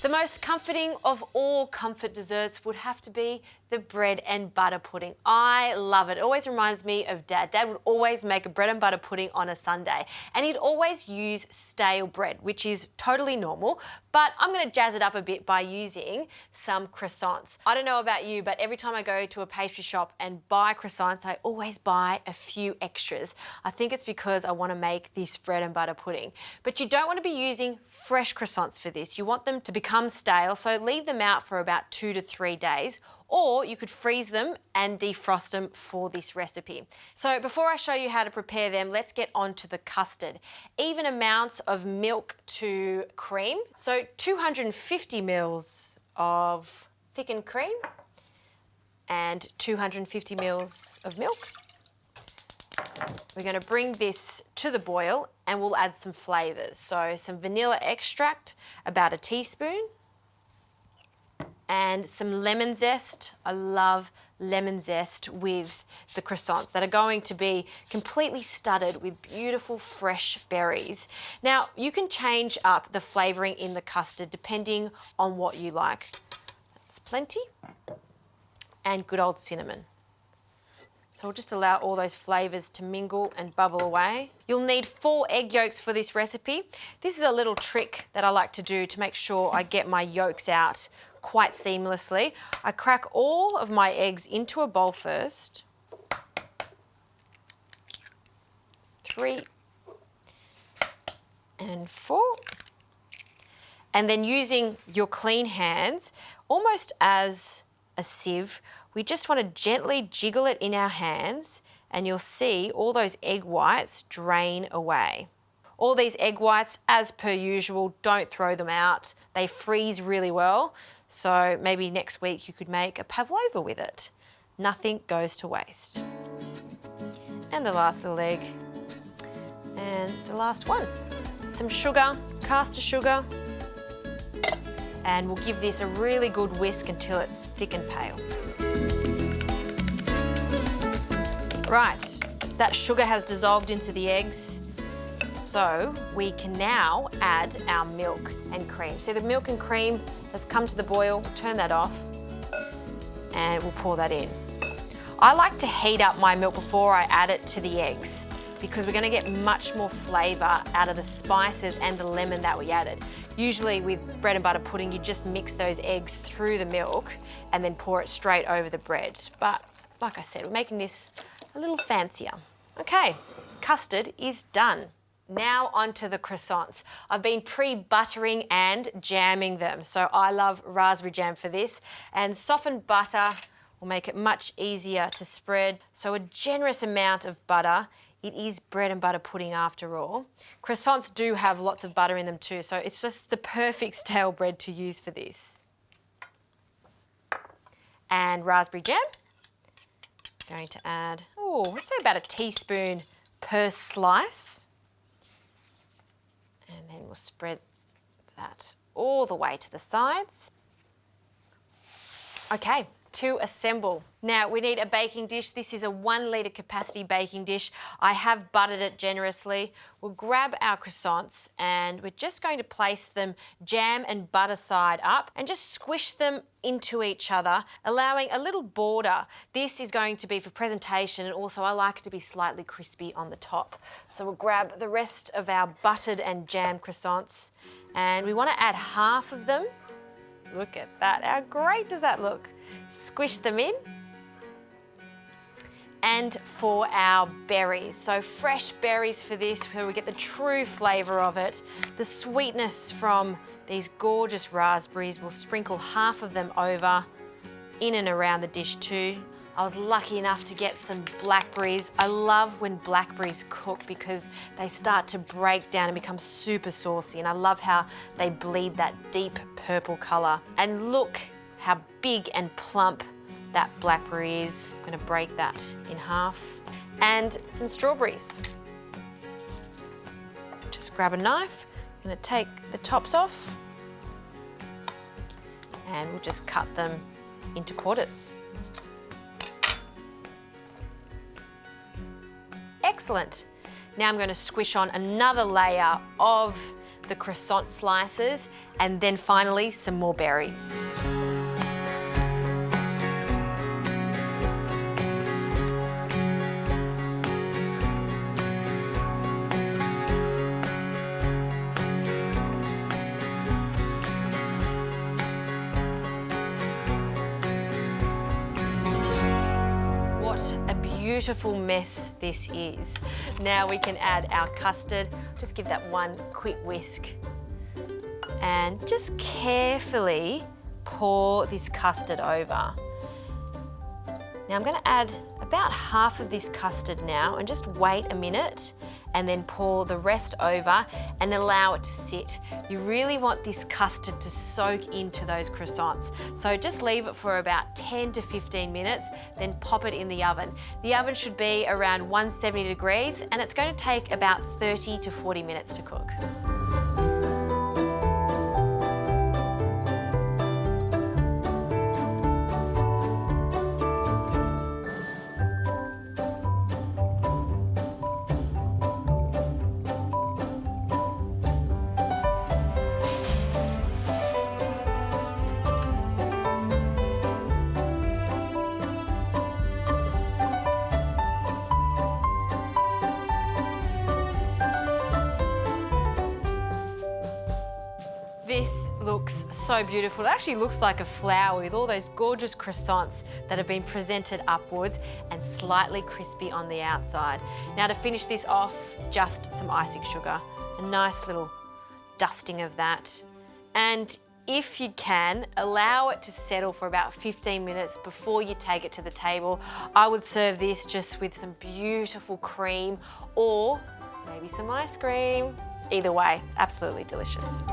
The most comforting of all comfort desserts would have to be the bread and butter pudding. I love it. It always reminds me of Dad. Dad would always make a bread and butter pudding on a Sunday, and he'd always use stale bread, which is totally normal, but I'm going to jazz it up a bit by using some croissants. I don't know about you, but every time I go to a pastry shop and buy croissants, I always buy a few extras. I think it's because I want to make this bread and butter pudding. But you don't want to be using fresh croissants for this. You want them to become stale, so leave them out for about 2 to 3 days, or you could freeze them and defrost them for this recipe. So before I show you how to prepare them, let's get on to the custard. Even amounts of milk to cream. So 250 mils of thickened cream and 250 mils of milk. We're going to bring this to the boil and we'll add some flavours. So some vanilla extract, about a teaspoon, and some lemon zest. I love lemon zest with the croissants that are going to be completely studded with beautiful fresh berries. Now, you can change up the flavouring in the custard depending on what you like. That's plenty. And good old cinnamon. So we'll just allow all those flavours to mingle and bubble away. You'll need 4 egg yolks for this recipe. This is a little trick that I like to do to make sure I get my yolks out quite seamlessly. I crack all of my eggs into a bowl first. 3 and 4. And then using your clean hands, almost as a sieve, we just want to gently jiggle it in our hands and you'll see all those egg whites drain away. All these egg whites, as per usual, don't throw them out. They freeze really well. So maybe next week you could make a pavlova with it. Nothing goes to waste. And the last little egg. And the last one. Some sugar, caster sugar. And we'll give this a really good whisk until it's thick and pale. Right, that sugar has dissolved into the eggs. So we can now add our milk and cream. So the milk and cream has come to the boil, turn that off, and we'll pour that in. I like to heat up my milk before I add it to the eggs because we're going to get much more flavour out of the spices and the lemon that we added. Usually with bread and butter pudding, you just mix those eggs through the milk and then pour it straight over the bread. But like I said, we're making this a little fancier. Okay, custard is done. Now onto the croissants. I've been pre-buttering and jamming them. So I love raspberry jam for this, and softened butter will make it much easier to spread. So a generous amount of butter. It is bread and butter pudding after all. Croissants do have lots of butter in them too, so it's just the perfect stale bread to use for this. And raspberry jam. Going to add, let's say about a teaspoon per slice. And then we'll spread that all the way to the sides. Okay, to assemble. Now we need a baking dish. This is a 1 litre capacity baking dish. I have buttered it generously. We'll grab our croissants and we're just going to place them jam and butter side up and just squish them into each other, allowing a little border. This is going to be for presentation, and also I like it to be slightly crispy on the top. So we'll grab the rest of our buttered and jammed croissants and we want to add half of them. Look at that, how great does that look? Squish them in. And for our berries, so fresh berries for this, where we get the true flavour of it. The sweetness from these gorgeous raspberries, we'll sprinkle half of them over in and around the dish too. I was lucky enough to get some blackberries. I love when blackberries cook because they start to break down and become super saucy, and I love how they bleed that deep purple colour. And look how big and plump that blackberry is. I'm going to break that in half. And some strawberries. Just grab a knife, I'm going to take the tops off and we'll just cut them into quarters. Excellent. Now I'm going to squish on another layer of the croissant slices, and then finally some more berries. What a beautiful mess this is. Now we can add our custard. Just give that one quick whisk. And just carefully pour this custard over. Now I'm going to add about half of this custard now and just wait a minute and then pour the rest over and allow it to sit. You really want this custard to soak into those croissants. So just leave it for about 10 to 15 minutes, then pop it in the oven. The oven should be around 170 degrees and it's going to take about 30 to 40 minutes to cook. This looks so beautiful. It actually looks like a flower with all those gorgeous croissants that have been presented upwards and slightly crispy on the outside. Now to finish this off, just some icing sugar. A nice little dusting of that. And if you can, allow it to settle for about 15 minutes before you take it to the table. I would serve this just with some beautiful cream or maybe some ice cream. Either way, it's absolutely delicious.